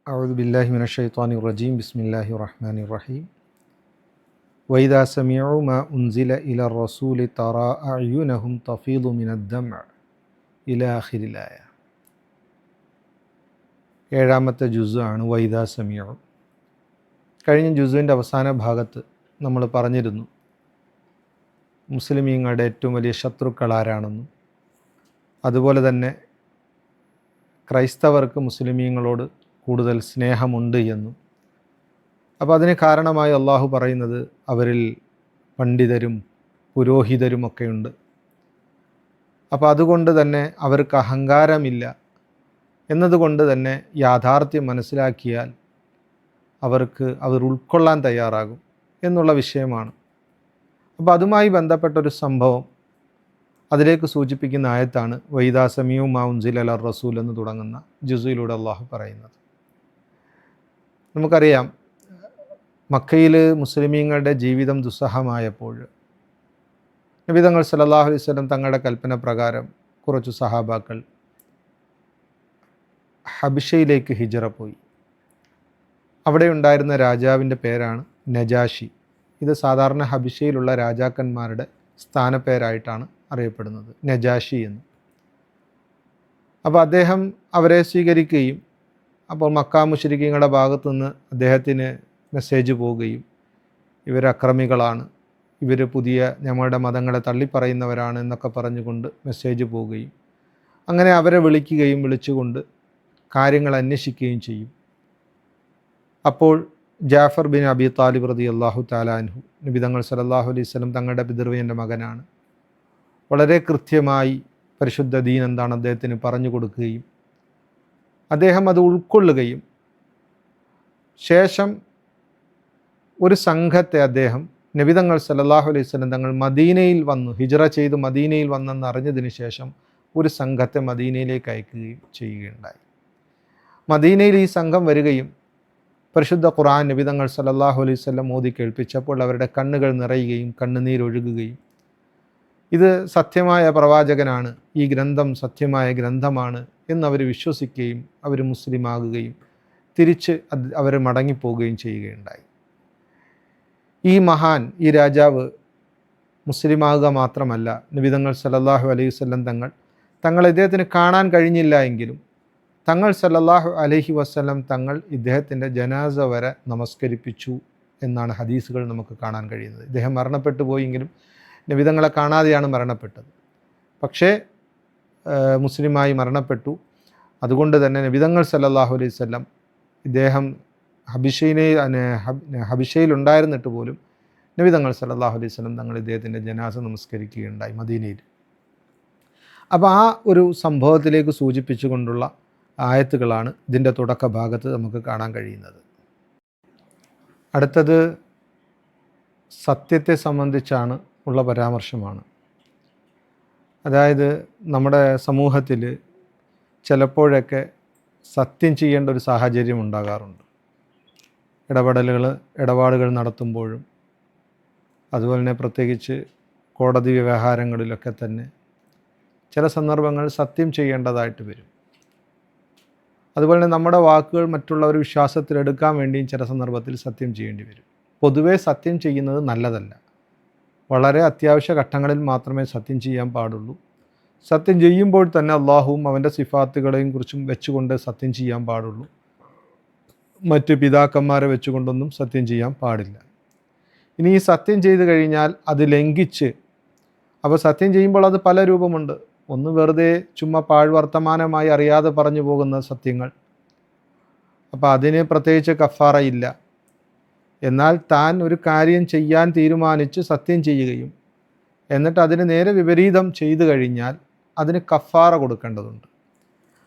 أعوذ بالله من الشيطان الرجيم بسم الله الرحمن الرحيم وإذا سمعوا ما أنزل إلى الرسول ترى أعينهم تفيض من الدمع إلى آخر الآية. ഏഴാമത്തെ ജുസാണ് വൈദാ സമീഉ. കഴിഞ്ഞ ജുസുവിൻ്റെ അവസാന ഭാഗത്ത് നമ്മൾ പറഞ്ഞിരുന്നു മുസ്ലിമീങ്ങളുടെ ഏറ്റവും വലിയ ശത്രുക്കൾ ആരാണെന്നും അതുപോലെ തന്നെ ക്രൈസ്തവർക്ക് മുസ്ലിമീങ്ങളോട് കൂടുതൽ സ്നേഹമുണ്ട് എന്നും. അപ്പോൾ അതിന് കാരണമായി അള്ളാഹു പറയുന്നത് അവരിൽ പണ്ഡിതരും പുരോഹിതരുമൊക്കെയുണ്ട്. അപ്പോൾ അതുകൊണ്ട് തന്നെ അവർക്ക് അഹങ്കാരമില്ല എന്നതുകൊണ്ട് തന്നെ യാഥാർത്ഥ്യം മനസ്സിലാക്കിയാൽ അവർ ഉൾക്കൊള്ളാൻ തയ്യാറാകും എന്നുള്ള വിഷയമാണ്. അപ്പോൾ അതുമായി ബന്ധപ്പെട്ടൊരു സംഭവം അതിലേക്ക് സൂചിപ്പിക്കുന്ന ആയത്താണ് വൈദാ സമീഉ മാ ഉൻസില ഇലർ റസൂൽ എന്ന് തുടങ്ങുന്ന ജുസിലൂടെ അള്ളാഹു പറയുന്നത്. നമുക്കറിയാം, മക്കയിൽ മുസ്ലിമീങ്ങളുടെ ജീവിതം ദുസ്സഹമായപ്പോൾ നബി തങ്ങൾ സല്ലല്ലാഹു അലൈഹി വസല്ലം തങ്ങളുടെ കൽപ്പന പ്രകാരം കുറച്ച് സഹാബാക്കൾ ഹബിഷയിലേക്ക് ഹിജറ പോയി. അവിടെ ഉണ്ടായിരുന്ന രാജാവിൻ്റെ പേരാണ് നജാഷി. ഇത് സാധാരണ ഹബിഷയിലുള്ള രാജാക്കന്മാരുടെ സ്ഥാനപ്പേരായിട്ടാണ് അറിയപ്പെടുന്നത്, നജാഷി എന്ന്. അപ്പോൾ അദ്ദേഹം അവരെ സ്വീകരിക്കുകയും അപ്പോൾ മക്ക മുശ്രിക്കീങ്ങളുടെ ഭാഗത്തു നിന്ന് അദ്ദേഹത്തിന് മെസ്സേജ് പോവുകയും ഇവർ അക്രമികളാണ്, ഇവർ പുതിയ ഞങ്ങളുടെ മതങ്ങളെ തള്ളിപ്പറയുന്നവരാണ് എന്നൊക്കെ പറഞ്ഞുകൊണ്ട് മെസ്സേജ് പോവുകയും അങ്ങനെ അവരെ വിളിച്ചുകൊണ്ട് കാര്യങ്ങൾ അന്വേഷിക്കുകയും ചെയ്യും. അപ്പോൾ ജാഫർ ബിൻ അബി താലിബ് റളിയല്ലാഹു തആല അൻഹു, നബി തങ്ങൾ സല്ലല്ലാഹു അലൈഹി വസല്ലം തങ്ങളുടെ പിതൃവ്യൻ്റെ മകനാണ്, വളരെ കൃത്യമായി പരിശുദ്ധ ദീൻ എന്താണ് അദ്ദേഹത്തിന് പറഞ്ഞു കൊടുക്കുകയും അദ്ദേഹം അത് ഉൾക്കൊള്ളുകയും ശേഷം ഒരു സംഘത്തെ അദ്ദേഹം നബി തങ്ങൾ സല്ലല്ലാഹു അലൈഹി വസല്ലം തങ്ങൾ മദീനയിൽ വന്നു ഹിജ്റ ചെയ്ത് മദീനയിൽ വന്നെന്ന് അറിഞ്ഞതിന് ശേഷം ഒരു സംഘത്തെ മദീനയിലേക്ക് അയക്കുകയും ചെയ്യുകയുണ്ടായി. മദീനയിൽ ഈ സംഘം വരികയും പരിശുദ്ധ ഖുർആൻ നബി തങ്ങൾ സല്ലല്ലാഹു അലൈഹി വസല്ലം ഓതി കേൾപ്പിച്ചപ്പോൾ അവരുടെ കണ്ണുകൾ നിറയുകയും കണ്ണുനീരൊഴുകുകയും ഇത് സത്യമായ പ്രവാചകനാണ്, ഈ ഗ്രന്ഥം സത്യമായ ഗ്രന്ഥമാണ് എന്നവർ വിശ്വസിക്കുകയും അവർ മുസ്ലിമാകുകയും തിരിച്ച് അവർ മടങ്ങിപ്പോവുകയും ചെയ്യുകയുണ്ടായി. ഈ മഹാൻ, ഈ രാജാവ് മുസ്ലിമാകുക മാത്രമല്ല, നബി തങ്ങൾ സല്ലല്ലാഹു അലൈഹി വസല്ലം തങ്ങൾ ഇദ്ദേഹത്തിന് കാണാൻ കഴിഞ്ഞില്ല എങ്കിലും തങ്ങൾ സല്ലല്ലാഹു അലൈഹി വസല്ലം തങ്ങൾ ഇദ്ദേഹത്തിൻ്റെ ജനാസ വരെ നമസ്കരിപ്പിച്ചു എന്നാണ് ഹദീസുകൾ നമുക്ക് കാണാൻ കഴിയുന്നത്. ഇദ്ദേഹം മരണപ്പെട്ടു പോയെങ്കിലും നബി തങ്ങളെ കാണാതെയാണ് മരണപ്പെട്ടത്. പക്ഷേ മുസ്ലിമായി മരണപ്പെട്ടു. അതുകൊണ്ട് തന്നെ നബി തങ്ങൾ സല്ലല്ലാഹു അലൈഹി വസല്ലം ഇദ്ദേഹം ഹബിഷയിലുണ്ടായിരുന്നിട്ട് പോലും നബി തങ്ങൾ സല്ലല്ലാഹു അലൈഹി വസല്ലം തങ്ങൾ ഇദ്ദേഹത്തിൻ്റെ ജനാസ നമസ്കരിക്കുകയുണ്ടായി മദീനയിൽ. അപ്പോൾ ആ ഒരു സംഭവത്തിലേക്ക് സൂചിപ്പിച്ചുകൊണ്ടുള്ള ആയത്തുകളാണ് ഇതിൻ്റെ തുടക്ക ഭാഗത്ത് നമുക്ക് കാണാൻ കഴിയുന്നത്. അടുത്തത് സത്യത്തെ സംബന്ധിച്ചാണ് ഉള്ള പരാമർശമാണ്. അതായത് നമ്മുടെ സമൂഹത്തിൽ ചിലപ്പോഴൊക്കെ സത്യം ചെയ്യേണ്ട ഒരു സാഹചര്യം ഉണ്ടാകാറുണ്ട്. ഇടപാടുകൾ നടത്തുമ്പോഴും അതുപോലെ തന്നെ പ്രത്യേകിച്ച് കോടതി വ്യവഹാരങ്ങളിലൊക്കെ തന്നെ ചില സന്ദർഭങ്ങൾ സത്യം ചെയ്യേണ്ടതായിട്ട് വരും. അതുപോലെ തന്നെ നമ്മുടെ വാക്കുകൾ മറ്റുള്ളവർ വിശ്വാസത്തിലെടുക്കാൻ വേണ്ടിയും ചില സന്ദർഭത്തിൽ സത്യം ചെയ്യേണ്ടി വരും. പൊതുവേ സത്യം ചെയ്യുന്നത് നല്ലതല്ല. വളരെ അത്യാവശ്യ ഘട്ടങ്ങളിൽ മാത്രമേ സത്യം ചെയ്യാൻ പാടുള്ളൂ. സത്യം ചെയ്യുമ്പോൾ തന്നെ അള്ളാഹുവും അവൻ്റെ സിഫാത്തുകളെയും കുറിച്ചും വെച്ചുകൊണ്ട് സത്യം ചെയ്യാൻ പാടുള്ളൂ. മറ്റ് പിതാക്കന്മാരെ വെച്ചുകൊണ്ടൊന്നും സത്യം ചെയ്യാൻ പാടില്ല. ഇനി ഈ സത്യം ചെയ്തു കഴിഞ്ഞാൽ അത് ലംഘിച്ച്, അപ്പോൾ സത്യം ചെയ്യുമ്പോൾ അത് പല രൂപമുണ്ട്. ഒന്ന് വെറുതെ ചുമ്മാ പാഴ്വർത്തമാനമായി അറിയാതെ പറഞ്ഞു പോകുന്ന സത്യങ്ങൾ, അപ്പോൾ അതിന് പ്രത്യേകിച്ച് കഫാറ ഇല്ല. എന്നാൽ താൻ ഒരു കാര്യം ചെയ്യാൻ തീരുമാനിച്ച് സത്യം ചെയ്യുകയും എന്നിട്ട് അതിന് നേരെ വിപരീതം ചെയ്തു കഴിഞ്ഞാൽ അതിന് കഫാറ കൊടുക്കേണ്ടതുണ്ട്.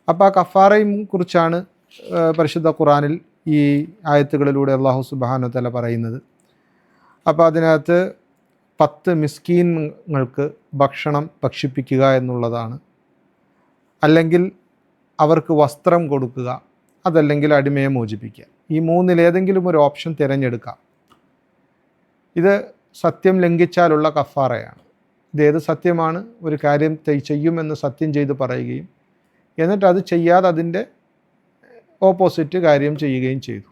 അപ്പോൾ ആ കഫാറയും കുറിച്ചാണ് പരിശുദ്ധ ഖുർആനിൽ ഈ ആയത്തുകളിലൂടെ അല്ലാഹു സുബ്ഹാനഹു വ തആല പറയുന്നത്. അപ്പോൾ അതിനകത്ത് 10 മിസ്കീങ്ങൾക്ക് ഭക്ഷണം ഭക്ഷിപ്പിക്കുക എന്നുള്ളതാണ്, അല്ലെങ്കിൽ അവർക്ക് വസ്ത്രം കൊടുക്കുക, അതല്ലെങ്കിൽ അടിമയെ മോചിപ്പിക്കുക. ഈ മൂന്നിലേതെങ്കിലും ഒരു ഓപ്ഷൻ തിരഞ്ഞെടുക്കാം. ഇത് സത്യം ലംഘിച്ചാലുള്ള കഫാറയാണ്. ഇതേത് സത്യമാണ്? ഒരു കാര്യം ചെയ്യുമെന്ന് സത്യം ചെയ്ത് പറയുകയും എന്നിട്ട് അത് ചെയ്യാതെ അതിൻ്റെ ഓപ്പോസിറ്റ് കാര്യം ചെയ്യുകയും ചെയ്തു.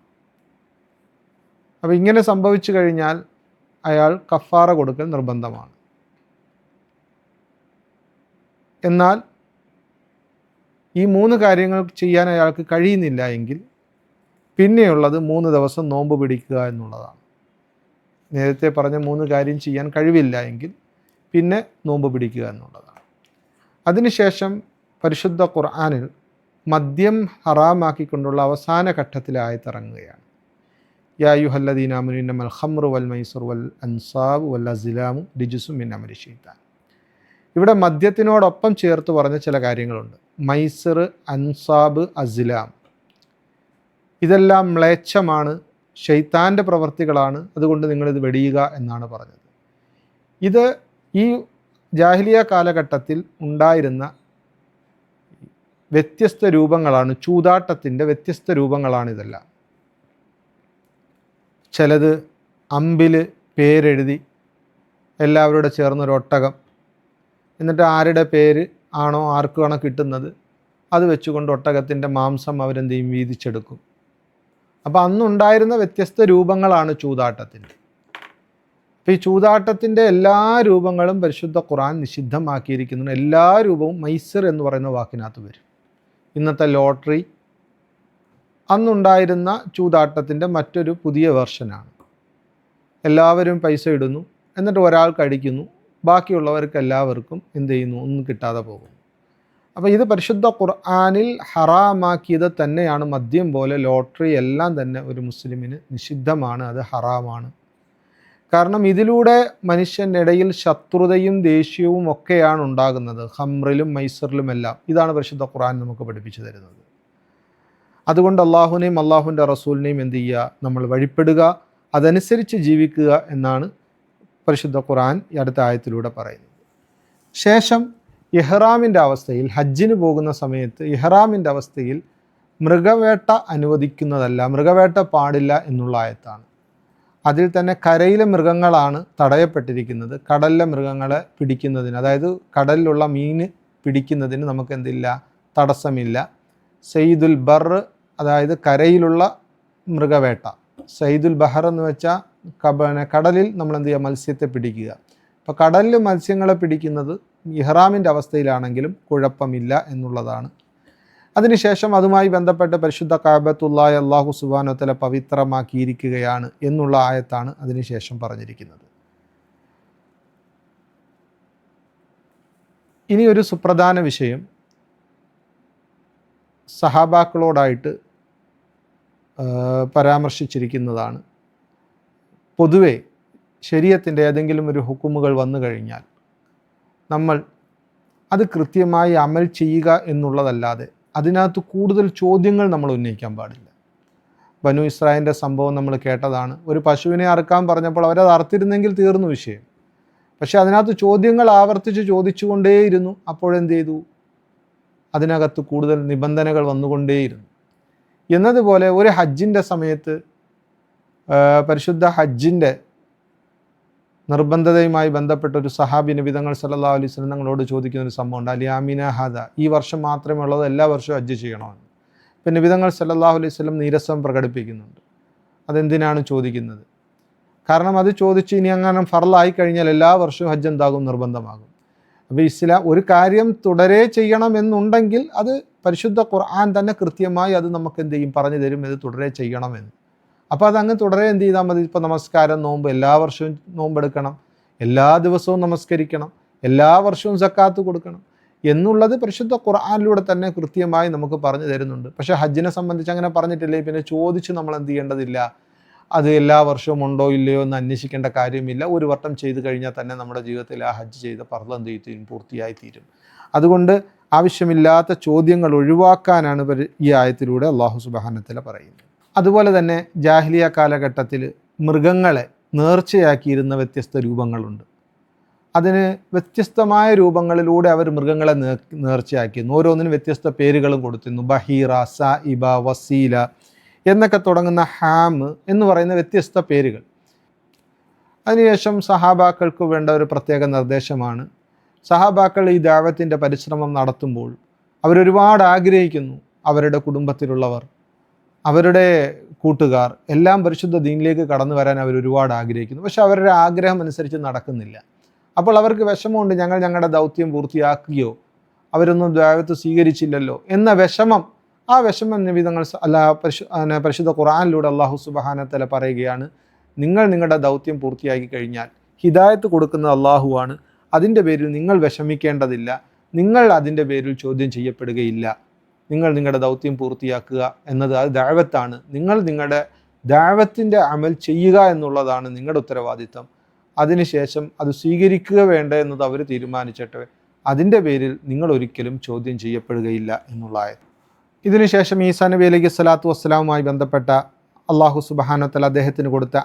അപ്പോൾ ഇങ്ങനെ സംഭവിച്ചു കഴിഞ്ഞാൽ അയാൾ കഫാറ കൊടുക്കൽ നിർബന്ധമാണ്. എന്നാൽ ഈ 3 കാര്യങ്ങൾ ചെയ്യാൻ അയാൾക്ക് കഴിയുന്നില്ല എങ്കിൽ പിന്നെയുള്ളത് 3 ദിവസം നോമ്പ് പിടിക്കുക എന്നുള്ളതാണ്. നേരത്തെ പറഞ്ഞ 3 കാര്യം ചെയ്യാൻ കഴിവില്ല എങ്കിൽ പിന്നെ നോമ്പ് പിടിക്കുക എന്നുള്ളതാണ്. അതിനുശേഷം പരിശുദ്ധ ഖുർആനിൽ മദ്യം ഹറാമാക്കിക്കൊണ്ടുള്ള അവസാന ഘട്ടത്തിലെ ആയത്തിറങ്ങുകയാണ്. യാ അയ്യുഹല്ലദീന ആമനൂ ഇന്നമൽ ഖംറു വൽ മൈസിറു വൽ അൻസാബു വൽ അസ്ലാമു റിജ്സും മിൻ അമലി ശൈത്താൻ. ഇവിടെ മദ്യത്തിനോടൊപ്പം ചേർത്ത് പറഞ്ഞ ചില കാര്യങ്ങളുണ്ട്. മൈസിർ, അൻസാബ്, അസ്ലാം, ഇതെല്ലാം മ്ലേച്ഛമാണ്, ശൈത്താൻ്റെ പ്രവർത്തികളാണ്, അതുകൊണ്ട് നിങ്ങളിത് വെടിയുക എന്നാണ് പറഞ്ഞത്. ഇത് ഈ ജാഹിലിയ കാലഘട്ടത്തിൽ ഉണ്ടായിരുന്ന വ്യത്യസ്ത രൂപങ്ങളാണ്, ചൂതാട്ടത്തിൻ്റെ വ്യത്യസ്ത രൂപങ്ങളാണിതെല്ലാം. ചിലത് അമ്പിൽ പേരെഴുതി എല്ലാവരുടെ ചേർന്നൊരൊട്ടകം, എന്നിട്ട് ആരുടെ പേര് ആണോ ആർക്കാണോ കിട്ടുന്നത് അത് വെച്ചുകൊണ്ട് ഒട്ടകത്തിൻ്റെ മാംസം അവരെന്ത് ചെയ്യും, വീതിച്ചെടുക്കും. അപ്പോൾ അന്നുണ്ടായിരുന്ന വ്യത്യസ്ത രൂപങ്ങളാണ് ചൂതാട്ടത്തിൻ്റെ. അപ്പോൾ ഈ ചൂതാട്ടത്തിൻ്റെ എല്ലാ രൂപങ്ങളും പരിശുദ്ധ ഖുർആൻ നിഷിദ്ധമാക്കിയിരിക്കുന്നു. എല്ലാ രൂപവും മൈസിർ എന്ന് പറയുന്ന വാക്കിനകത്ത് വരും. ഇന്നത്തെ ലോട്ടറി അന്നുണ്ടായിരുന്ന ചൂതാട്ടത്തിൻ്റെ മറ്റൊരു പുതിയ വെർഷനാണ്. എല്ലാവരും പൈസ ഇടുന്നു, എന്നിട്ട് ഒരാൾക്ക് അടിക്കുന്നു, ബാക്കിയുള്ളവർക്ക് എല്ലാവർക്കും എന്ത് ചെയ്യുന്നു, ഒന്നും കിട്ടാതെ പോകുന്നു. അപ്പോൾ ഇത് പരിശുദ്ധ ഖുർആനിൽ ഹറാമാക്കിയത് തന്നെയാണ്. മദ്യം പോലെ ലോട്ടറി എല്ലാം തന്നെ ഒരു മുസ്ലിമിന് നിഷിദ്ധമാണ്, അത് ഹറാമാണ്. കാരണം ഇതിലൂടെ മനുഷ്യൻ്റെ ഇടയിൽ ശത്രുതയും ദേഷ്യവും ഒക്കെയാണ് ഉണ്ടാകുന്നത്. ഖംറിലും മൈസറിലുമെല്ലാം. ഇതാണ് പരിശുദ്ധ ഖുർആൻ നമുക്ക് പഠിപ്പിച്ചു തരുന്നത്. അതുകൊണ്ട് അള്ളാഹുവിനെയും അള്ളാഹുവിൻ്റെ റസൂലിനെയും എന്ത് ചെയ്യുക, നമ്മൾ വഴിപ്പെടുക, അതനുസരിച്ച് ജീവിക്കുക എന്നാണ് പരിശുദ്ധ ഖുർആൻ ഈ അടുത്ത ആയത്തിലൂടെ പറയുന്നത്. ശേഷം ഇഹ്റാമിൻ്റെ അവസ്ഥയിൽ, ഹജ്ജിന് പോകുന്ന സമയത്ത് ഇഹ്റാമിൻ്റെ അവസ്ഥയിൽ മൃഗവേട്ട അനുവദിക്കുന്നതല്ല, മൃഗവേട്ട പാടില്ല എന്നുള്ള ആയത്താണ്. അതിൽ തന്നെ കരയിലെ മൃഗങ്ങളാണ് തടയപ്പെട്ടിരിക്കുന്നത്. കടലിലെ മൃഗങ്ങളെ പിടിക്കുന്നതിന്, അതായത് കടലിലുള്ള മീൻ പിടിക്കുന്നതിന് നമുക്ക് എന്തില്ല, തടസ്സമില്ല. സയ്യിദുൽ ബർ, അതായത് കരയിലുള്ള മൃഗവേട്ട. സയ്യിദുൽ ബഹർ എന്ന് വെച്ചാൽ കടലിൽ നമ്മൾ എന്ത് ചെയ്യുക, മത്സ്യത്തെ പിടിക്കുക. അപ്പോൾ കടലിൽ മത്സ്യങ്ങളെ പിടിക്കുന്നത് ഇഹ്റാമിൻ്റെ അവസ്ഥയിലാണെങ്കിലും കുഴപ്പമില്ല എന്നുള്ളതാണ്. അതിനുശേഷം അതുമായി ബന്ധപ്പെട്ട് പരിശുദ്ധ കഅബത്തുല്ലാഹി അല്ലാഹു സുബ്ഹാനഹു വ തആല പവിത്രമാക്കിയിരിക്കുകയാണ് എന്നുള്ള ആയത്താണ് അതിനുശേഷം പറഞ്ഞിരിക്കുന്നത്. ഇനി ഒരു സുപ്രധാന വിഷയം സഹാബാക്കളോടായിട്ട് പരാമർശിച്ചിരിക്കുന്നതാണ്. പൊതുവെ ശരീഅത്തിൻ്റെ ഏതെങ്കിലും ഒരു ഹുക്കുമുകൾ വന്നു കഴിഞ്ഞാൽ നമ്മൾ അത് കൃത്യമായി അമൽ ചെയ്യുക എന്നുള്ളതല്ലാതെ അതിനകത്ത് കൂടുതൽ ചോദ്യങ്ങൾ നമ്മൾ ഉന്നയിക്കാൻ പാടില്ല. ബനു ഇസ്രായേലിൻ്റെ സംഭവം നമ്മൾ കേട്ടതാണ്. ഒരു പശുവിനെ അറുക്കാൻ പറഞ്ഞപ്പോൾ അവരത് അറുത്തിരുന്നെങ്കിൽ തീർന്നു വിഷയം. പക്ഷേ അതിനകത്ത് ചോദ്യങ്ങൾ ആവർത്തിച്ച് ചോദിച്ചുകൊണ്ടേയിരുന്നു. അപ്പോഴെന്ത് ചെയ്തു, അതിനകത്ത് കൂടുതൽ നിബന്ധനകൾ വന്നുകൊണ്ടേയിരുന്നു. എന്നതുപോലെ ഒരു ഹജ്ജിൻ്റെ സമയത്ത് പരിശുദ്ധ ഹജ്ജിൻ്റെ നിർബന്ധതയുമായി ബന്ധപ്പെട്ട ഒരു സഹാബി നബി തങ്ങൾ സല്ലല്ലാഹു അലൈഹി വസല്ലം തങ്ങളോട് ചോദിക്കുന്ന ഒരു സംഭവമുണ്ട്. അലിയാമിന ഹാദ, ഈ വർഷം മാത്രമേ ഉള്ളത്, എല്ലാ വർഷവും ഹജ്ജ് ചെയ്യണമെന്ന്. പിന്നെ നബി തങ്ങൾ സല്ലല്ലാഹു അലൈഹി വസല്ലം നീരസം പ്രകടിപ്പിക്കുന്നുണ്ട്. അതെന്തിനാണ് ചോദിക്കുന്നത്? കാരണം അത് ചോദിച്ച് ഇനി അങ്ങനെ ഫർളായി കഴിഞ്ഞാൽ എല്ലാ വർഷവും ഹജ്ജ് എന്താകും, നിർബന്ധമാകും. അപ്പോൾ ഇസ്ലാം ഒരു കാര്യം തുടരെ ചെയ്യണമെന്നുണ്ടെങ്കിൽ അത് പരിശുദ്ധ ഖുർആൻ തന്നെ കൃത്യമായി അത് നമുക്ക് എന്ത് ചെയ്യും, പറഞ്ഞു തരും, ഇത് തുടരെ ചെയ്യണമെന്ന്. അപ്പോൾ അതങ്ങ് തുടരെ എന്ത് ചെയ്താൽ മതി. ഇപ്പോൾ നമസ്കാരം, നോമ്പ്, എല്ലാ വർഷവും നോമ്പെടുക്കണം, എല്ലാ ദിവസവും നമസ്കരിക്കണം, എല്ലാ വർഷവും സക്കാത്ത് കൊടുക്കണം എന്നുള്ളത് പരിശുദ്ധ ഖുർആനിലൂടെ തന്നെ കൃത്യമായി നമുക്ക് പറഞ്ഞു തരുന്നുണ്ട്. പക്ഷേ ഹജ്ജിനെ സംബന്ധിച്ച് അങ്ങനെ പറഞ്ഞിട്ടില്ലേ, പിന്നെ ചോദിച്ച് നമ്മൾ എന്ത് ചെയ്യേണ്ടതില്ല, അത് എല്ലാ വർഷവും ഉണ്ടോ ഇല്ലയോ എന്ന് അന്വേഷിക്കേണ്ട കാര്യമില്ല. ഒരു വട്ടം ചെയ്ത് കഴിഞ്ഞാൽ തന്നെ നമ്മുടെ ജീവിതത്തിൽ ആ ഹജ്ജ് ചെയ്ത ഫർള് എന്ത് ചെയ്യും, പൂർത്തിയായി തീരും. അതുകൊണ്ട് ആവശ്യമില്ലാത്ത ചോദ്യങ്ങൾ ഒഴിവാക്കാനാണ് ഈ ആയത്തിലൂടെ അല്ലാഹു സുബ്ഹാനഹു വ തആല പറയുന്നത്. അതുപോലെ തന്നെ ജാഹിലിയ കാലഘട്ടത്തിൽ മൃഗങ്ങളെ നേർച്ചയാക്കിയിരുന്ന വ്യത്യസ്ത രൂപങ്ങളുണ്ട്. അതിന് വ്യത്യസ്തമായ രൂപങ്ങളിലൂടെ അവർ മൃഗങ്ങളെ നേർച്ചയാക്കിയിരുന്നു. ഓരോന്നിനും വ്യത്യസ്ത പേരുകളും കൊടുത്തിരുന്നു. ബഹീറ, സായിബ, വസീല എന്നൊക്കെ തുടങ്ങുന്ന ഹാം എന്ന് പറയുന്ന വ്യത്യസ്ത പേരുകൾ. അതിനുശേഷം സഹാബാക്കൾക്ക് വേണ്ട ഒരു പ്രത്യേക നിർദ്ദേശമാണ്, സഹാബാക്കൾ ഈ ദഅവത്തിൻ്റെ പരിശ്രമം നടത്തുമ്പോൾ അവരൊരുപാട് ആഗ്രഹിക്കുന്നു അവരുടെ കുടുംബത്തിലുള്ളവർ അവരുടെ കൂട്ടുകാർ എല്ലാം പരിശുദ്ധ ദീനിലേക്ക് കടന്നു വരാൻ അവർ ഒരുപാട് ആഗ്രഹിക്കുന്നു. പക്ഷെ അവരുടെ ആഗ്രഹം അനുസരിച്ച് നടക്കുന്നില്ല. അപ്പോൾ അവർക്ക് വിഷമമുണ്ട്, ഞങ്ങളുടെ ദൗത്യം പൂർത്തിയാക്കുകയോ അവരൊന്നും ദഅവത്ത് സ്വീകരിച്ചില്ലല്ലോ എന്ന വിഷമം. ആ വിഷമം നിബിധങ്ങൾ പരിശുദ്ധ ഖുർആനിലൂടെ അല്ലാഹു സുബ്ഹാനഹു വ തആല പറയുകയാണ്, നിങ്ങളുടെ ദൗത്യം പൂർത്തിയാക്കി കഴിഞ്ഞാൽ ഹിദായത്ത് കൊടുക്കുന്നത് അള്ളാഹുവാണ്. അതിൻ്റെ പേരിൽ നിങ്ങൾ വിഷമിക്കേണ്ടതില്ല, നിങ്ങൾ അതിൻ്റെ പേരിൽ ചോദ്യം ചെയ്യപ്പെടുകയില്ല. നിങ്ങളുടെ ദൗത്യം പൂർത്തിയാക്കുക എന്നത് അത് ദഅവത്താണ്. നിങ്ങളുടെ ദഅവത്തിൻ്റെ അമൽ ചെയ്യുക എന്നുള്ളതാണ് നിങ്ങളുടെ ഉത്തരവാദിത്തം. അതിനുശേഷം അത് സ്വീകരിക്കുക വേണ്ട എന്നത് അവർ തീരുമാനിച്ചിട്ട് അതിൻ്റെ പേരിൽ നിങ്ങൾ ഒരിക്കലും ചോദ്യം ചെയ്യപ്പെടുകയില്ല എന്നുള്ളതായത്. ഇതിനുശേഷം ഈസാ നബി അലൈഹി സ്വലാത്തു വസ്സലാമുമായി ബന്ധപ്പെട്ട അള്ളാഹു സുബ്ഹാനഹു വ തആല അദ്ദേഹത്തിന് കൊടുത്ത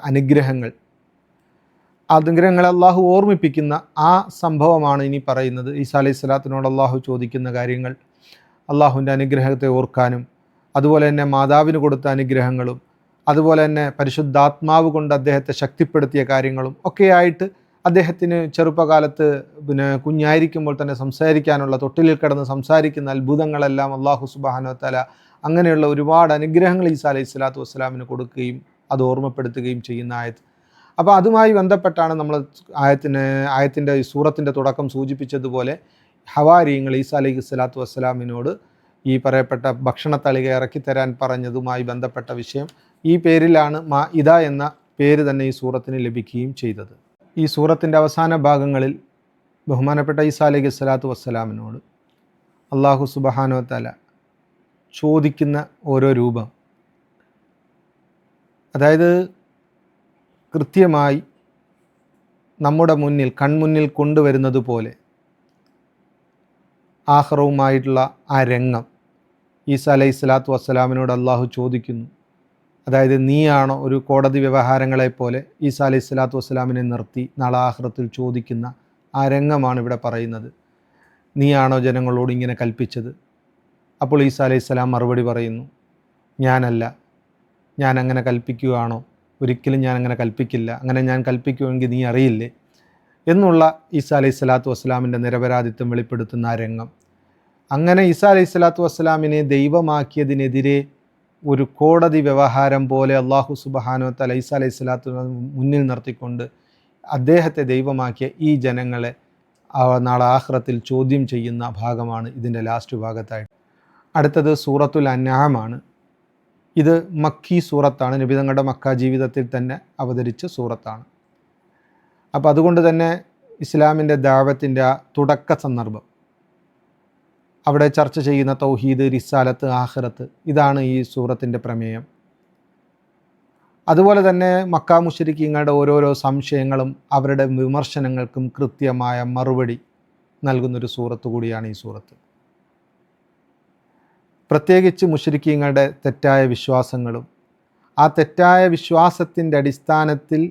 അനുഗ്രഹങ്ങളെ അള്ളാഹു ഓർമ്മിപ്പിക്കുന്ന ആ സംഭവമാണ് ഇനി പറയുന്നത്. ഈസാ അലൈഹി സ്വലാത്തിനോട് അള്ളാഹു ചോദിക്കുന്ന കാര്യങ്ങൾ, അള്ളാഹുവിൻ്റെ അനുഗ്രഹത്തെ ഓർക്കാനും, അതുപോലെ തന്നെ മാതാവിന് കൊടുത്ത അനുഗ്രഹങ്ങളും, അതുപോലെ തന്നെ പരിശുദ്ധാത്മാവ് കൊണ്ട് അദ്ദേഹത്തെ ശക്തിപ്പെടുത്തിയ കാര്യങ്ങളും ഒക്കെയായിട്ട് അദ്ദേഹത്തിന് ചെറുപ്പകാലത്ത് കുഞ്ഞായിരിക്കുമ്പോൾ തന്നെ സംസാരിക്കാനുള്ള, തൊട്ടിലിൽ കിടന്ന് സംസാരിക്കുന്ന അത്ഭുതങ്ങളെല്ലാം അള്ളാഹു സുബ്ഹാനഹു വ തആല അങ്ങനെയുള്ള ഒരുപാട് അനുഗ്രഹങ്ങൾ ഈസാ അലൈഹി സ്വലാത്തു വസ്സലാമിന് കൊടുക്കുകയും അത് ഓർമ്മപ്പെടുത്തുകയും ചെയ്യുന്ന ആയത്ത്. അപ്പോൾ അതുമായി ബന്ധപ്പെട്ടാണ് നമ്മൾ ആയത്തിൻ്റെ സൂറത്തിൻ്റെ തുടക്കം സൂചിപ്പിച്ചതുപോലെ ഹവാരിയങ്ങൾ ഈസാ അലൈഹി സ്വലാത്തു വസ്സലാമിനോട് ഈ പറയപ്പെട്ട ഭക്ഷണത്തളിക ഇറക്കിത്തരാൻ പറഞ്ഞതുമായി ബന്ധപ്പെട്ട വിഷയം. ഈ പേരിലാണ് മാഇദ എന്ന പേര് തന്നെ ഈ സൂറത്തിന് ലഭിക്കുകയും ചെയ്തത്. ഈ സൂറത്തിൻ്റെ അവസാന ഭാഗങ്ങളിൽ ബഹുമാനപ്പെട്ട ഈസാ അലൈഹി സ്വലാത്തു വസ്സലാമിനോട് അല്ലാഹു സുബ്ഹാനഹു വ തആല ചോദിക്കുന്ന ഓരോ രൂപം, അതായത് കൃത്യമായി നമ്മുടെ മുന്നിൽ കൺമുന്നിൽ കൊണ്ടുവരുന്നത് പോലെ ആഖിറവുമായിട്ടുള്ള ആ രംഗം ഈസാ അലൈഹി സ്വലാത്തു വസ്സലാമിനോട് അള്ളാഹു ചോദിക്കുന്നു. അതായത് നീയാണോ, ഒരു കോടതി വ്യവഹാരങ്ങളെപ്പോലെ ഈസാ അലൈഹി സ്വലാത്തു വസ്സലാമിനെ നിർത്തി നാളെ ആഖിറത്തിൽ ചോദിക്കുന്ന ആ രംഗമാണ് ഇവിടെ പറയുന്നത്. നീയാണോ ജനങ്ങളോട് ഇങ്ങനെ കൽപ്പിച്ചത്? അപ്പോൾ ഈസാ അലൈഹി സ്വലാം മറുപടി പറയുന്നു, ഞാനല്ല. ഞാൻ അങ്ങനെ കൽപ്പിക്കുകയാണോ? ഒരിക്കലും ഞാൻ അങ്ങനെ കൽപ്പിക്കില്ല. അങ്ങനെ ഞാൻ കൽപ്പിക്കുമെങ്കിൽ നീ അറിയില്ലേ എന്നുള്ള ഈസാ അലൈഹി സ്വലാത്തു വസ്സലാമിൻ്റെ നിരപരാധിത്വം വെളിപ്പെടുത്തുന്ന ആ രംഗം. അങ്ങനെ ഈസാ അലൈഹി സ്വലാത്തു വസ്സലാമിനെ ദൈവമാക്കിയതിനെതിരെ ഒരു കോടതി വ്യവഹാരം പോലെ അല്ലാഹു സുബ്ഹാനഹു വ തആല ഈസാ അലൈഹി സ്വലാത്തു മുന്നിൽ നിർത്തിക്കൊണ്ട് അദ്ദേഹത്തെ ദൈവമാക്കിയ ഈ ജനങ്ങളെ നാളെ ആഖിറത്തിൽ ചോദ്യം ചെയ്യുന്ന ഭാഗമാണ് ഇതിൻ്റെ ലാസ്റ്റ് ഭാഗത്തായിട്ട്. അടുത്തത് സൂറത്തുൽ അൻആമാണ്. ഇത് മക്കി സൂറത്താണ്, നബി തങ്ങളുടെ മക്ക ജീവിതത്തിൽ തന്നെ അവതരിച്ച സൂറത്താണ്. അപ്പോൾ അതുകൊണ്ട് തന്നെ ഇസ്ലാമിൻ്റെ ദഅവത്തിൻ്റെ ആ തുടക്ക സന്ദർഭം, അവിടെ ചർച്ച ചെയ്യുന്ന തൗഹീദ്, റിസാലത്ത്, ആഖിറത്ത്, ഇതാണ് ഈ സൂറത്തിൻ്റെ പ്രമേയം. അതുപോലെ തന്നെ മക്ക മുശ്രിക്കീങ്ങളുടെ ഓരോരോ സംശയങ്ങളും അവരുടെ വിമർശനങ്ങൾക്കും കൃത്യമായ മറുപടി നൽകുന്നൊരു സൂറത്ത് കൂടിയാണ് ഈ സൂറത്ത്. പ്രത്യേകിച്ച് മുശ്രിക്കീങ്ങളുടെ തെറ്റായ വിശ്വാസങ്ങളും ആ തെറ്റായ വിശ്വാസത്തിൻ്റെ അടിസ്ഥാനത്തിൽ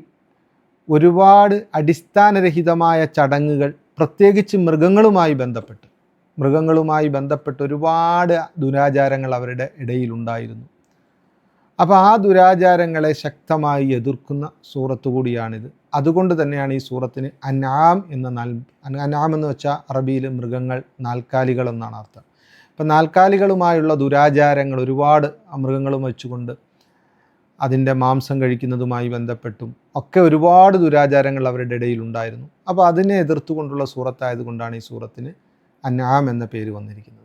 ഒരുപാട് അടിസ്ഥാനരഹിതമായ ചടങ്ങുകൾ, പ്രത്യേകിച്ച് മൃഗങ്ങളുമായി ബന്ധപ്പെട്ട് ഒരുപാട് ദുരാചാരങ്ങൾ അവരുടെ ഇടയിലുണ്ടായിരുന്നു. അപ്പോൾ ആ ദുരാചാരങ്ങളെ ശക്തമായി എതിർക്കുന്ന സൂറത്ത് കൂടിയാണിത്. അതുകൊണ്ട് തന്നെയാണ് ഈ സൂറത്തിന് അൻആം അൻആം എന്ന് വെച്ചാൽ അറബിയിൽ മൃഗങ്ങൾ, നാൽക്കാലികൾ എന്നാണ് അർത്ഥം. അപ്പം നാൽക്കാലികളുമായുള്ള ദുരാചാരങ്ങൾ ഒരുപാട് മൃഗങ്ങളും വെച്ചുകൊണ്ട് അതിൻ്റെ മാംസം കഴിക്കുന്നതുമായി ബന്ധപ്പെട്ടും ഒക്കെ ഒരുപാട് ദുരാചാരങ്ങൾ അവരുടെ ഇടയിലുണ്ടായിരുന്നു. അപ്പോൾ അതിനെ എതിർത്തുകൊണ്ടുള്ള സൂറത്തായതുകൊണ്ടാണ് ഈ സൂറത്തിന് അൻആം എന്ന പേര് വന്നിരിക്കുന്നത്.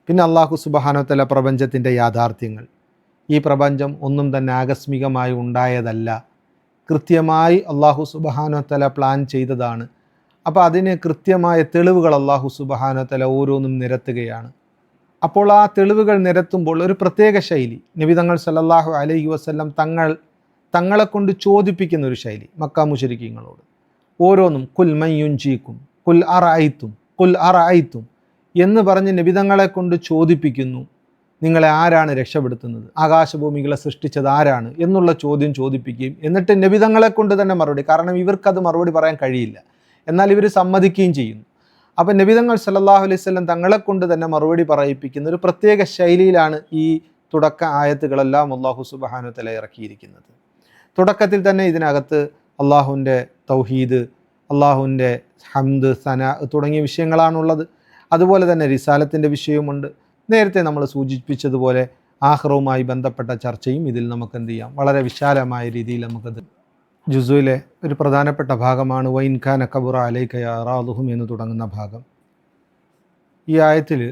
പിന്നെ അല്ലാഹു സുബ്ഹാനഹു വ തആല പ്രപഞ്ചത്തിൻ്റെ യാഥാർത്ഥ്യങ്ങൾ, ഈ പ്രപഞ്ചം ഒന്നും തന്നെ ആകസ്മികമായി ഉണ്ടായതല്ല, കൃത്യമായി അല്ലാഹു സുബ്ഹാനഹു വ തആല പ്ലാൻ ചെയ്തതാണ്. അപ്പോൾ അതിന് കൃത്യമായ തെളിവുകൾ അല്ലാഹു സുബ്ഹാനഹു വ തആല ഓരോന്നും നിരത്തുകയാണ്. അപ്പോൾ ആ തെളിവുകൾ നിരത്തുമ്പോൾ ഒരു പ്രത്യേക ശൈലി, നബി തങ്ങൾ സല്ലല്ലാഹു അലൈഹി വസല്ലം തങ്ങളെ കൊണ്ട് ചോദിപ്പിക്കുന്ന ഒരു ശൈലി മക്ക മുശ്രിക്കീങ്ങളോട്. ഓരോന്നും കുൽ മൻ യുൻജീക്കും, കുൽ അറഅയ്തും എന്ന് പറഞ്ഞ് നബി തങ്ങളെ കൊണ്ട് ചോദിപ്പിക്കുന്നു. നിങ്ങളെ ആരാണ് രക്ഷപ്പെടുത്തുന്നത്? ആകാശഭൂമികളെ സൃഷ്ടിച്ചത് ആരാണ് എന്നുള്ള ചോദ്യം ചോദിപ്പിക്കുകയും എന്നിട്ട് നബി തങ്ങളെ കൊണ്ട് തന്നെ മറുപടി, കാരണം ഇവർക്കത് മറുപടി പറയാൻ കഴിയില്ല, എന്നാൽ ഇവർ സമ്മതിക്കുകയും ചെയ്യുന്നു. അപ്പോൾ നബി തങ്ങൾ സല്ലല്ലാഹു അലൈഹി വസല്ലം തങ്ങളെ കൊണ്ട് തന്നെ മറുപടി പറയിപ്പിക്കുന്ന ഒരു പ്രത്യേക ശൈലിയിലാണ് ഈ തുടക്ക ആയത്തുകളെല്ലാം അല്ലാഹു സുബ്ഹാനഹു വ തആല ഇറക്കിയിരിക്കുന്നത്. തുടക്കത്തിൽ തന്നെ ഇതിനകത്ത് അള്ളാഹുവിൻ്റെ തൗഹീദ്, അള്ളാഹുവിൻ്റെ ഹംദ്, സനാ തുടങ്ങിയ വിഷയങ്ങളാണുള്ളത്. അതുപോലെ തന്നെ റിസാലത്തിൻ്റെ വിഷയമുണ്ട്. നേരത്തെ നമ്മൾ സൂചിപ്പിച്ചതുപോലെ ആഖിറവുമായി ബന്ധപ്പെട്ട ചർച്ചയും ഇതിൽ നമുക്ക് എന്ത് ചെയ്യാം, വളരെ വിശാലമായ രീതിയിൽ നമുക്കത് ജുസുയിലെ ഒരു പ്രധാനപ്പെട്ട ഭാഗമാണ് വൈൻ ഖാന കബുറ അലൈക യാറാദുഹും എന്ന് തുടങ്ങുന്ന ഭാഗം. ഈ ആയത്തിൽ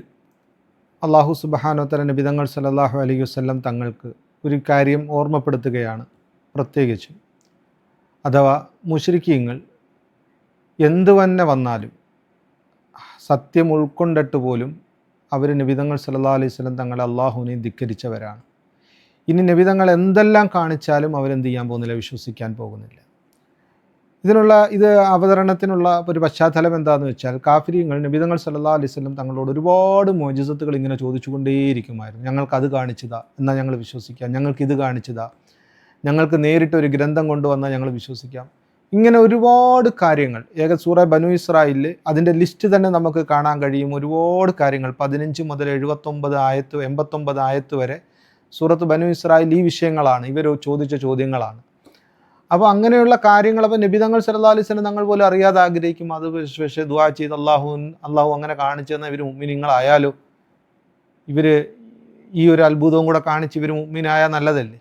അള്ളാഹു സുബ്ഹാനഹു വ തആല നബി തങ്ങൾ സല്ലല്ലാഹു അലൈഹി വസല്ലം തങ്ങൾക്ക് ഒരു കാര്യം ഓർമ്മപ്പെടുത്തുകയാണ്. പ്രത്യേകിച്ച് അഥവാ മുശ്രിക്കീങ്ങൾ എന്തു തന്നെ വന്നാലും സത്യം ഉൾക്കൊണ്ടിട്ട് പോലും അവർ നബി തങ്ങൾ സല്ലല്ലാഹു അലൈഹി വസല്ലം തങ്ങളെ അള്ളാഹുവിനെ ധിക്കരിച്ചവരാണ്. ഇനി നബി തങ്ങൾ എന്തെല്ലാം കാണിച്ചാലും അവരെന്ത് ചെയ്യാൻ പോകുന്നില്ല, വിശ്വസിക്കാൻ പോകുന്നില്ല. ഇത് അവതരണത്തിനുള്ള ഒരു പശ്ചാത്തലം എന്താണെന്ന് വെച്ചാൽ, കാഫിരീങ്ങൾ നബി തങ്ങൾ സല്ലല്ലാഹു അലൈഹി വസല്ലം തങ്ങളോട് ഒരുപാട് മുഅ്ജിസത്തുകൾ ഇങ്ങനെ ചോദിച്ചുകൊണ്ടേയിരിക്കുമായിരുന്നു. ഞങ്ങൾക്കത് കാണിച്ചതാ, എന്നാൽ ഞങ്ങൾ വിശ്വസിക്കാം. ഞങ്ങൾക്കിത് കാണിച്ചതാ, ഞങ്ങൾക്ക് നേരിട്ടൊരു ഗ്രന്ഥം കൊണ്ടുവന്നാൽ ഞങ്ങൾ വിശ്വസിക്കാം. ഇങ്ങനെ ഒരുപാട് കാര്യങ്ങൾ സൂറ ബനു ഇസ്രായേലിൽ അതിൻ്റെ ലിസ്റ്റ് തന്നെ നമുക്ക് കാണാൻ കഴിയും. ഒരുപാട് കാര്യങ്ങൾ 15 മുതൽ 89 ആയത്ത് വരെ സൂറത്ത് ബനു ഇസ്രായേൽ ഈ വിഷയങ്ങളാണ്, ഇവർ ചോദിച്ച ചോദ്യങ്ങളാണ്. അപ്പോൾ അങ്ങനെയുള്ള കാര്യങ്ങൾ അപ്പോൾ നബി തങ്ങൾ സല്ലല്ലാഹു അലൈഹി വസല്ലം തങ്ങൾ പോലും അറിയാതെ ആഗ്രഹിക്കും. അത് പക്ഷേ ദുആ ചെയ്ത് അള്ളാഹു അങ്ങനെ കാണിച്ചെന്നാൽ ഇവർ മുഅ്മിനീങ്ങളായാലോ, ഇവർ ഈ ഒരു അത്ഭുതവും കൂടെ കാണിച്ച് ഇവർ മുഅ്മിനായാൽ നല്ലതല്ലേ.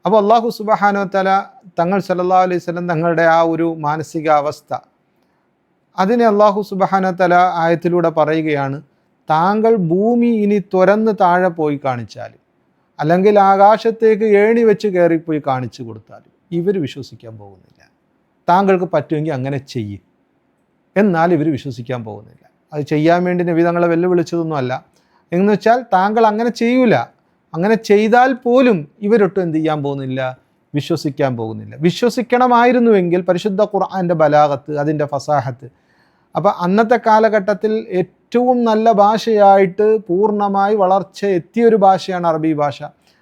അപ്പോൾ അള്ളാഹു സുബ്ഹാനഹു വ തആല തങ്ങൾ സല്ലല്ലാഹു അലൈഹി വസല്ലം തങ്ങളുടെ ആ ഒരു മാനസിക അവസ്ഥ അതിനെ അള്ളാഹു സുബ്ഹാനഹു വ തആല ആയത്തിലൂടെ പറയുകയാണ്, താങ്കൾ ഭൂമി ഇനി തുറന്ന് താഴെ പോയി കാണിച്ചാലും അല്ലെങ്കിൽ ആകാശത്തേക്ക് ഏണി വെച്ച് കയറിപ്പോയി കാണിച്ചു കൊടുത്താലും ഇവർ വിശ്വസിക്കാൻ പോകുന്നില്ല. താങ്കൾക്ക് പറ്റുമെങ്കിൽ അങ്ങനെ ചെയ്യും, എന്നാൽ ഇവർ വിശ്വസിക്കാൻ പോകുന്നില്ല. അത് ചെയ്യാൻ വേണ്ടി നബി തങ്ങളെ വെല്ലുവിളിച്ചതൊന്നുമല്ല. എന്ന് വെച്ചാൽ താങ്കൾ അങ്ങനെ ചെയ്യൂല, അങ്ങനെ ചെയ്താൽ പോലും ഇവരൊട്ടും എന്ത് ചെയ്യാൻ പോകുന്നില്ല, വിശ്വസിക്കാൻ പോകുന്നില്ല. വിശ്വസിക്കണമായിരുന്നുവെങ്കിൽ പരിശുദ്ധ ഖുർആൻ്റെ ബലാഗത്ത്, അതിൻ്റെ ഫസാഹത്ത്, അപ്പോൾ അന്നത്തെ കാലഘട്ടത്തിൽ ഏറ്റവും നല്ല ഭാഷയായിട്ട് പൂർണ്ണമായി വളർച്ച എത്തിയൊരു ഭാഷയാണ് അറബി ഭാഷ.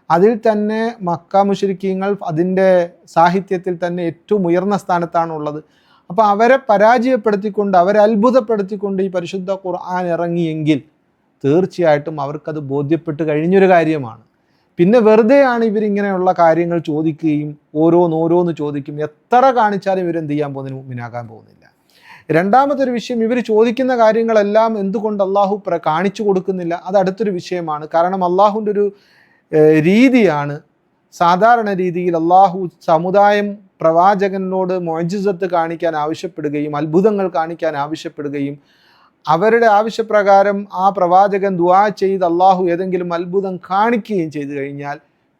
അതിൽ തന്നെ മക്ക മുശ്രിക്കീങ്ങൾ അതിൻ്റെ സാഹിത്യത്തിൽ തന്നെ ഏറ്റവും ഉയർന്ന സ്ഥാനത്താണുള്ളത്. അപ്പോൾ അവരെ പരാജയപ്പെടുത്തിക്കൊണ്ട്, അവരെ അത്ഭുതപ്പെടുത്തിക്കൊണ്ട് ഈ പരിശുദ്ധ ഖുർആൻ ഇറങ്ങിയെങ്കിൽ തീർച്ചയായിട്ടും അവർക്കത് ബോധ്യപ്പെട്ട് കഴിഞ്ഞൊരു കാര്യമാണ്. പിന്നെ വെറുതെയാണ് ഇവരിങ്ങനെയുള്ള കാര്യങ്ങൾ ചോദിക്കുകയും ഓരോന്ന് ചോദിക്കും. എത്ര കാണിച്ചാലും ഇവരെന്ത് ചെയ്യാൻ പോകുന്നതിന് മുഅ്മിനാകാൻ പോകുന്നില്ല. രണ്ടാമതൊരു വിഷയം, ഇവർ ചോദിക്കുന്ന കാര്യങ്ങളെല്ലാം എന്തുകൊണ്ട് അള്ളാഹു കാണിച്ചു കൊടുക്കുന്നില്ല, അത് അടുത്തൊരു വിഷയമാണ്. കാരണം അള്ളാഹുവിൻ്റെ ഒരു രീതിയാണ്, സാധാരണ രീതിയിൽ അള്ളാഹു സമുദായം പ്രവാചകനോട് മുഅ്ജിസത്ത് കാണിക്കാൻ ആവശ്യപ്പെടുകയും അത്ഭുതങ്ങൾ കാണിക്കാൻ ആവശ്യപ്പെടുകയും അവരുടെ ആവശ്യപ്രകാരം ആ പ്രവാചകൻ ദുആ ചെയ്ത് അള്ളാഹു ഏതെങ്കിലും അത്ഭുതം കാണിക്കുകയും ചെയ്തു കഴിഞ്ഞാൽ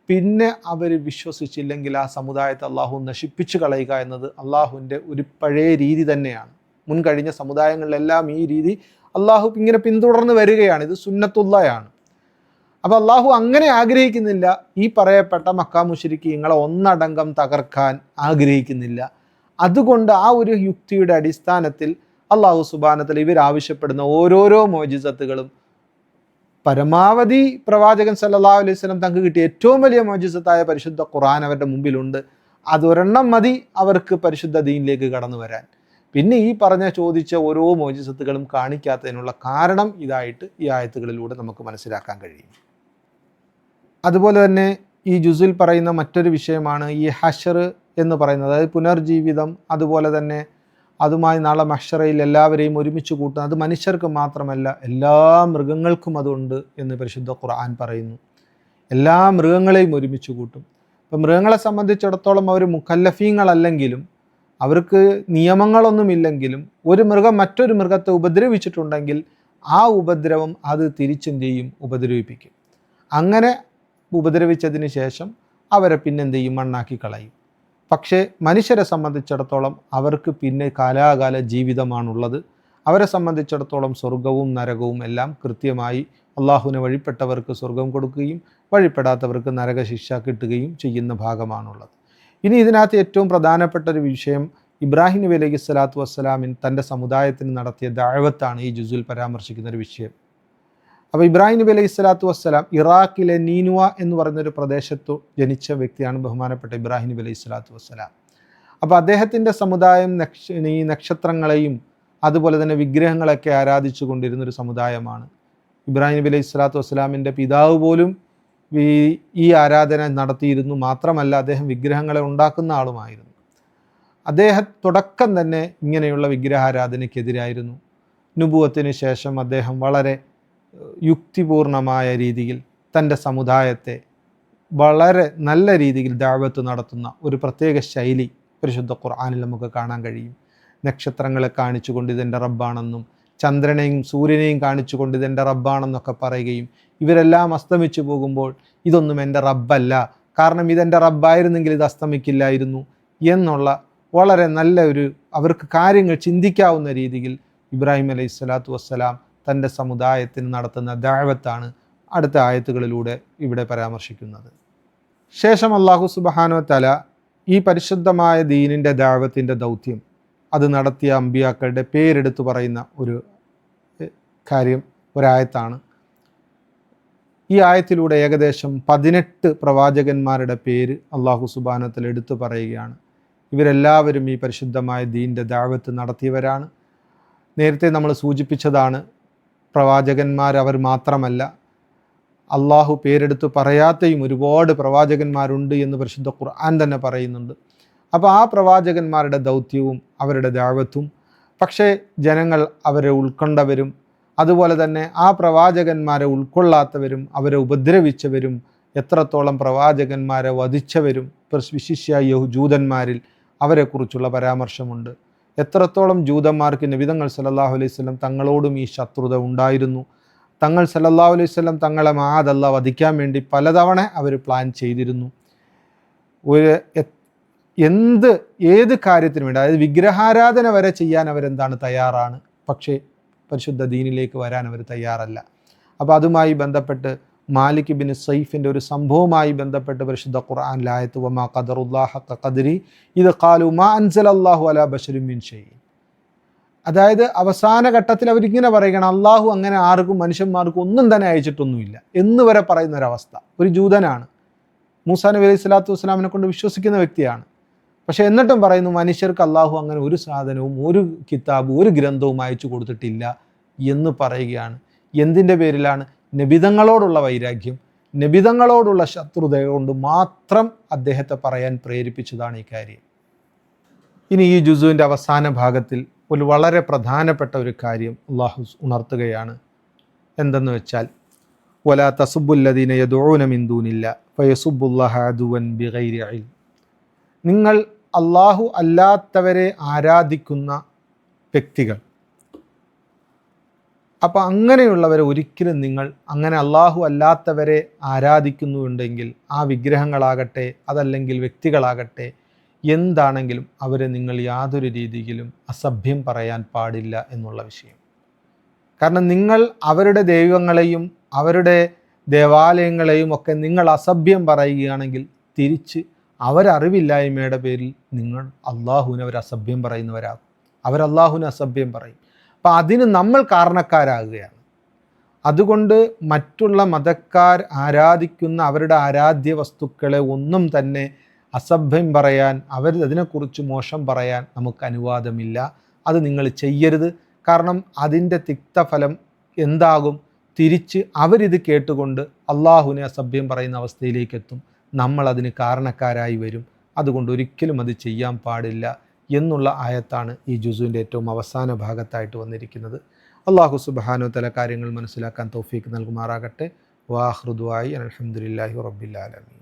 പിന്നെ അവർ വിശ്വസിച്ചില്ലെങ്കിൽ ആ സമുദായത്തെ അള്ളാഹു നശിപ്പിച്ചു കളയുക എന്നത് അള്ളാഹുവിൻ്റെ ഒരു പഴയ രീതി തന്നെയാണ്. മുൻകഴിഞ്ഞ സമുദായങ്ങളിലെല്ലാം ഈ രീതി അള്ളാഹു ഇങ്ങനെ പിന്തുടർന്ന് വരികയാണ്. ഇത് സുന്നത്തുള്ളയാണ്. അപ്പോൾ അള്ളാഹു അങ്ങനെ ആഗ്രഹിക്കുന്നില്ല. ഈ പറയപ്പെട്ട മക്ക മുശ്രിക്കീങ്ങളെ ഒന്നടങ്കം തകർക്കാൻ ആഗ്രഹിക്കുന്നില്ല. അതുകൊണ്ട് ആ ഒരു യുക്തിയുടെ അടിസ്ഥാനത്തിൽ അള്ളാഹു സുബ്ഹാനഹു വ തആല ഇവരാവശ്യപ്പെടുന്ന ഓരോരോ മുഅ്ജിസത്തുകളും പരമാവധി പ്രവാചകൻ സല്ലല്ലാഹു അലൈഹി വസല്ലം തങ്ങൾക്ക് കിട്ടിയ ഏറ്റവും വലിയ മുഅ്ജിസത്തായ പരിശുദ്ധ ഖുർആൻ അവരുടെ മുമ്പിലുണ്ട്. അതൊരെണ്ണം മതി അവർക്ക് പരിശുദ്ധ ദീനിലേക്ക് കടന്നു വരാൻ. പിന്നെ ഈ ചോദിച്ച ഓരോ മുഅ്ജിസത്തുകളും കാണിക്കാത്തതിനുള്ള കാരണം ഇതായിട്ട് ഈ ആയത്തുകളിലൂടെ നമുക്ക് മനസ്സിലാക്കാൻ കഴിയും. അതുപോലെ തന്നെ ഈ ജുസിൽ പറയുന്ന മറ്റൊരു വിഷയമാണ് ഈ ഹശർ എന്ന് പറയുന്നത്, അതായത് പുനർജീവിതം. അതുപോലെ തന്നെ അതുമായി നാളെ മഹ്ശറയിൽ എല്ലാവരെയും ഒരുമിച്ച് കൂട്ടുന്നത്. അത് മനുഷ്യർക്ക് മാത്രമല്ല, എല്ലാ മൃഗങ്ങൾക്കും അതുണ്ട് എന്ന് പരിശുദ്ധ ഖുർആൻ പറയുന്നു. എല്ലാ മൃഗങ്ങളെയും ഒരുമിച്ച് കൂട്ടും. ഇപ്പം മൃഗങ്ങളെ സംബന്ധിച്ചിടത്തോളം അവർ മുക്കല്ലഫീങ്ങളല്ലെങ്കിലും അവർക്ക് നിയമങ്ങളൊന്നുമില്ലെങ്കിലും ഒരു മൃഗം മറ്റൊരു മൃഗത്തെ ഉപദ്രവിച്ചിട്ടുണ്ടെങ്കിൽ ആ ഉപദ്രവം അത് തിരിച്ചെന്ത് ചെയ്യും, ഉപദ്രവിപ്പിക്കും. അങ്ങനെ ഉപദ്രവിച്ചതിന് ശേഷം അവരെ പിന്നെന്ത് ചെയ്യും, മണ്ണാക്കി കളയും. പക്ഷേ മനുഷ്യരെ സംബന്ധിച്ചിടത്തോളം അവർക്ക് പിന്നെ കാലാകാല ജീവിതമാണുള്ളത്. അവരെ സംബന്ധിച്ചിടത്തോളം സ്വർഗവും നരകവും എല്ലാം കൃത്യമായി അള്ളാഹുവിനെ വഴിപ്പെട്ടവർക്ക് സ്വർഗം കൊടുക്കുകയും വഴിപ്പെടാത്തവർക്ക് നരകശിക്ഷ കിട്ടുകയും ചെയ്യുന്ന ഭാഗമാണുള്ളത്. ഇനി ഇതിനകത്ത് ഏറ്റവും പ്രധാനപ്പെട്ട ഒരു വിഷയം, ഇബ്രാഹിം നബി അലൈഹി സ്വലാത്തു വസ്സലാമിൻ തൻ്റെ സമുദായത്തിന് നടത്തിയ ദഅവത്താണ് ഈ ജുസിൽ പരാമർശിക്കുന്ന ഒരു വിഷയം. അപ്പോൾ ഇബ്രാഹിം നബി അലൈഹി സ്വലാത്തു വസ്സലാം ഇറാഖിലെ നീനുവ എന്ന് പറയുന്നൊരു പ്രദേശത്ത് ജനിച്ച വ്യക്തിയാണ് ബഹുമാനപ്പെട്ട ഇബ്രാഹിം നബി അലൈഹി സ്വലാത്തു വസ്സലാം. അപ്പോൾ അദ്ദേഹത്തിൻ്റെ സമുദായം ഈ നക്ഷത്രങ്ങളെയും അതുപോലെ തന്നെ വിഗ്രഹങ്ങളൊക്കെ ആരാധിച്ചു കൊണ്ടിരുന്നൊരു സമുദായമാണ്. ഇബ്രാഹിം നബി അലൈഹി സ്വലാത്തു വസ്സലാമിൻ്റെ പിതാവ് പോലും ഈ ആരാധന നടത്തിയിരുന്നു. മാത്രമല്ല അദ്ദേഹം വിഗ്രഹങ്ങളെ ഉണ്ടാക്കുന്ന ആളുമായിരുന്നു. അദ്ദേഹം തുടക്കം തന്നെ ഇങ്ങനെയുള്ള വിഗ്രഹാരാധനയ്ക്കെതിരായിരുന്നു. നുബുവത്തിന് ശേഷം അദ്ദേഹം വളരെ യുക്തിപൂർണമായ രീതിയിൽ തൻ്റെ സമുദായത്തെ വളരെ നല്ല രീതിയിൽ ദഅവത്ത് നടത്തുന്ന ഒരു പ്രത്യേക ശൈലി പരിശുദ്ധ ഖുർആനിൽ നമുക്ക് കാണാൻ കഴിയും. നക്ഷത്രങ്ങളെ കാണിച്ചുകൊണ്ട് ഇതെൻ്റെ റബ്ബാണെന്നും ചന്ദ്രനെയും സൂര്യനെയും കാണിച്ചുകൊണ്ട് ഇതെൻ്റെ റബ്ബാണെന്നൊക്കെ പറയുകയും ഇവരെല്ലാം അസ്തമിച്ചു പോകുമ്പോൾ ഇതൊന്നും എൻ്റെ റബ്ബല്ല, കാരണം ഇതെൻ്റെ റബ്ബായിരുന്നെങ്കിൽ ഇത് അസ്തമിക്കില്ലായിരുന്നു എന്നുള്ള വളരെ നല്ല ഒരു അവർക്ക് കാര്യങ്ങൾ ചിന്തിക്കാവുന്ന രീതിയിൽ ഇബ്രാഹിം അലൈഹി സ്വലാത്തു വസ്സലാം തൻ്റെ സമുദായത്തിന് നടത്തുന്ന ദഅവത്താണ് അടുത്ത ആയത്തുകളിലൂടെ ഇവിടെ പരാമർശിക്കുന്നത്. ശേഷം അല്ലാഹു സുബ്ഹാനഹു വ തആല ഈ പരിശുദ്ധമായ ദീനിൻ്റെ ദഅവത്തിൻ്റെ ദൗത്യം അത് നടത്തിയ അമ്പിയാക്കളുടെ പേരെടുത്തു പറയുന്ന ഒരു കാര്യം ഒരായത്താണ്. ഈ ആയത്തിലൂടെ ഏകദേശം 18 പ്രവാചകന്മാരുടെ പേര് അല്ലാഹു സുബ്ഹാനഹു വ തആല എടുത്തു പറയുകയാണ്. ഇവരെല്ലാവരും ഈ പരിശുദ്ധമായ ദീനിൻ്റെ ദഅവത്ത് നടത്തിയവരാണ്. നേരത്തെ നമ്മൾ സൂചിപ്പിച്ചതാണ്, പ്രവാചകന്മാർ അവർ മാത്രമല്ല, അള്ളാഹു പേരെടുത്ത് പറയാത്തയും ഒരുപാട് പ്രവാചകന്മാരുണ്ട് എന്ന് പരിശുദ്ധ ഖുർആൻ തന്നെ പറയുന്നുണ്ട്. അപ്പോൾ ആ പ്രവാചകന്മാരുടെ ദൗത്യവും അവരുടെ ദഅവത്തും, പക്ഷേ ജനങ്ങൾ അവരെ ഉൾക്കൊണ്ടവരും അതുപോലെ തന്നെ ആ പ്രവാചകന്മാരെ ഉൾക്കൊള്ളാത്തവരും അവരെ ഉപദ്രവിച്ചവരും എത്രത്തോളം പ്രവാചകന്മാരെ വധിച്ചവരും വിശിഷ്യ ജൂതന്മാരിൽ അവരെക്കുറിച്ചുള്ള പരാമർശമുണ്ട്. എത്രത്തോളം ജൂതന്മാർക്ക് നബി തങ്ങൾ സല്ലല്ലാഹു അലൈഹി വസല്ലം തങ്ങളോടും ഈ ശത്രുത ഉണ്ടായിരുന്നു. തങ്ങൾ സല്ലല്ലാഹു അലൈഹി വസല്ലം തങ്ങളെ മാഅദല്ല വധിക്കാൻ വേണ്ടി പലതവണ അവർ പ്ലാൻ ചെയ്തിരുന്നു. ഏത് കാര്യത്തിനു വേണ്ടി, അതായത് വിഗ്രഹാരാധന വരെ ചെയ്യാൻ അവരെന്താണ് തയ്യാറാണ്, പക്ഷേ പരിശുദ്ധ ദീനിലേക്ക് വരാൻ അവർ തയ്യാറല്ല. അപ്പോൾ അതുമായി ബന്ധപ്പെട്ട് മാലിക് ബിൻ സൈഫിൻ്റെ ഒരു സംഭവവുമായി ബന്ധപ്പെട്ട് പരിശുദ്ധ ഖുർആനിലെ ആയത്ത് വമാ ഖദറുല്ലാഹ ഹഖ ഖദ്രി ഇദ് ഖാലു മാ അൻസലല്ലാഹു അലാ ബശരിൻ മിൻ ഷൈഇൻ. അതായത് അവസാന ഘട്ടത്തിൽ അവരിങ്ങനെ പറയുകയാണ്, അള്ളാഹു അങ്ങനെ ആർക്കും മനുഷ്യന്മാർക്കും ഒന്നും തന്നെ അയച്ചിട്ടൊന്നുമില്ല എന്ന് വരെ പറയുന്ന ഒരവസ്ഥ. ഒരു ജൂതനാണ്, മൂസാ നബി അലൈഹി സ്വലാത്തു വസ്സലാമിനെ കൊണ്ട് വിശ്വസിക്കുന്ന വ്യക്തിയാണ്. പക്ഷേ എന്നിട്ടും പറയുന്നു മനുഷ്യർക്ക് അള്ളാഹു അങ്ങനെ ഒരു സാധനവും ഒരു കിതാബും ഒരു ഗ്രന്ഥവും അയച്ചു കൊടുത്തിട്ടില്ല എന്ന് പറയുകയാണ്. എന്തിൻ്റെ പേരിലാണ്? നബിതങ്ങളോടുള്ള വൈരാഗ്യം, നബിതങ്ങളോടുള്ള ശത്രുത കൊണ്ട് മാത്രം അദ്ദേഹത്തെ പറയാൻ പ്രേരിപ്പിച്ചതാണ് ഈ കാര്യം. ഇനി ഈ ജുസുവിൻ്റെ അവസാന ഭാഗത്തിൽ ഒരു വളരെ പ്രധാനപ്പെട്ട ഒരു കാര്യം അള്ളാഹു ഉണർത്തുകയാണ്. എന്തെന്ന് വെച്ചാൽ വലാ തസുബ്ബുല്ലദീന യദ്ഊന മിൻ ദൂനില്ലാ ഫയസുബ്ബുല്ലാഹ അദുവൻ ബിഗൈരി ഇൽം. നിങ്ങൾ അള്ളാഹു അല്ലാത്തവരെ ആരാധിക്കുന്ന വ്യക്തികൾ, അപ്പോൾ അങ്ങനെയുള്ളവരെ ഒരിക്കലും നിങ്ങൾ അങ്ങനെ അള്ളാഹു അല്ലാത്തവരെ ആരാധിക്കുന്നുണ്ടെങ്കിൽ ആ വിഗ്രഹങ്ങളാകട്ടെ അതല്ലെങ്കിൽ വ്യക്തികളാകട്ടെ എന്താണെങ്കിലും അവരെ നിങ്ങൾ യാതൊരു രീതിയിലും അസഭ്യം പറയാൻ പാടില്ല എന്നുള്ള വിഷയം. കാരണം നിങ്ങൾ അവരുടെ ദൈവങ്ങളെയും അവരുടെ ദേവാലയങ്ങളെയും ഒക്കെ നിങ്ങൾ അസഭ്യം പറയുകയാണെങ്കിൽ തിരിച്ച് അവരറിവില്ലായ്മയുടെ പേരിൽ നിങ്ങൾ അള്ളാഹുവിനെ അവർ അസഭ്യം പറയുന്നവരാകും. അവരല്ലാഹുവിനെ അസഭ്യം പറയും. അപ്പം അതിന് നമ്മൾ കാരണക്കാരാകുകയാണ്. അതുകൊണ്ട് മറ്റുള്ള മതക്കാർ ആരാധിക്കുന്ന അവരുടെ ആരാധ്യ വസ്തുക്കളെ ഒന്നും തന്നെ അസഭ്യം പറയാൻ, അതിനെക്കുറിച്ച് മോശം പറയാൻ നമുക്ക് അനുവാദമില്ല. അത് നിങ്ങൾ ചെയ്യരുത്. കാരണം അതിൻ്റെ തിക്തഫലം എന്താകും? തിരിച്ച് അവരിത് കേട്ടുകൊണ്ട് അള്ളാഹുവിനെ അസഭ്യം പറയുന്ന അവസ്ഥയിലേക്ക് എത്തും. നമ്മളതിന് കാരണക്കാരായി വരും. അതുകൊണ്ട് ഒരിക്കലും അത് ചെയ്യാൻ പാടില്ല എന്നുള്ള ആയത്താണ് ഈ ജുസുവിൻ്റെ ഏറ്റവും അവസാന ഭാഗത്തായിട്ട് വന്നിരിക്കുന്നത്. അള്ളാഹു സുബ്ഹാനഹു വ തആല കാര്യങ്ങൾ മനസ്സിലാക്കാൻ തൗഫീക്ക് നൽകുമാറാകട്ടെ. വാഖിറു ദുആഇ അൽഹംദുലില്ലാഹി റബ്ബിൽ ആലമീൻ.